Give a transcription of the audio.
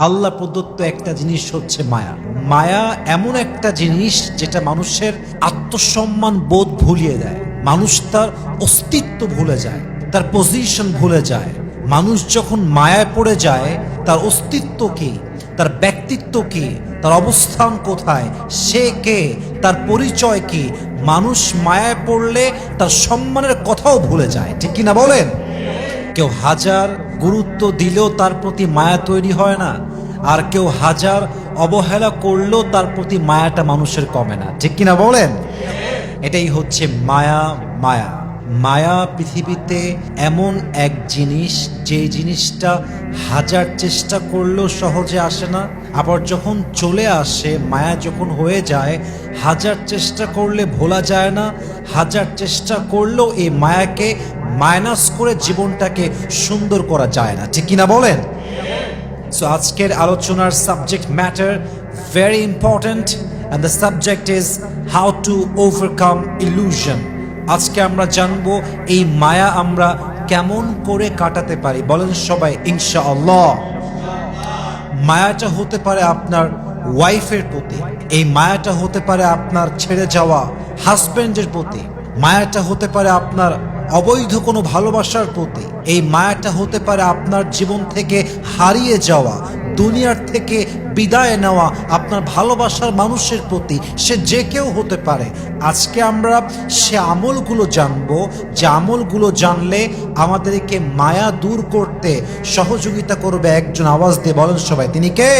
আল্লাহ প্রদত্ত একটা জিনিস হচ্ছে মায়া। মায়া এমন একটা জিনিস যেটা মানুষের আত্মসম্মান বোধ ভুলিয়ে দেয়, মানুষ তার অস্তিত্ব ভুলে যায়, তার পজিশন ভুলে যায়। মানুষ যখন মায়ায় পড়ে যায়, তার অস্তিত্ব কি, তার ব্যক্তিত্ব কি, তার অবস্থান কোথায়, সে কে, তার পরিচয় কি, মানুষ মায়ায় পড়লে তার সম্মানের কথাও ভুলে যায়। ঠিক কিনা বলেন? কেউ হাজার গুরুত্ব দিলেও তার প্রতি মায়া তৈরি হয় না, আর কেউ হাজার অবহেলা করলেও তার প্রতি মায়াটা মানুষের কমে না। ঠিক কিনা বলেন? এটাই হচ্ছে মায়া। মায়া মায়া পৃথিবীতে এমন এক জিনিস, যে জিনিসটা হাজার চেষ্টা করলেও সহজে আসে না, আবার যখন চলে আসে, মায়া যখন হয়ে যায়, হাজার চেষ্টা করলে ভোলা যায় না, হাজার চেষ্টা করলেও এই মায়াকে মাইনাস করে জীবনটাকে সুন্দর করা যায় না। ঠিক কিনা বলেন? সো আজকের আলোচনার subject matter very important, and the subject is how to overcome illusion. আজকে আমরা জানবো এই মায়া আমরা কেমন করে কাটাতে পারি। বলেন সবাই ইনশাআল্লাহ। মায়াটা হতে পারে আপনার ওয়াইফের প্রতি, এই মায়াটা হতে পারে আপনার ছেড়ে যাওয়া হাজবেন্ডের প্রতি, মায়াটা হতে পারে আপনার অবৈধ কোনো ভালোবাসার প্রতি, এই মায়াটা হতে পারে আপনার জীবন থেকে হারিয়ে যাওয়া, দুনিয়ার থেকে বিদায় নেওয়া আপনার ভালোবাসার মানুষের প্রতি, সে যে কেউ হতে পারে। আজকে আমরা সে আমলগুলো জানবো, যে আমলগুলো জানলে আমাদেরকে মায়া দূর করতে সহযোগিতা করবে একজন। আওয়াজ দিয়ে বলেন সবাই, তিনি কে?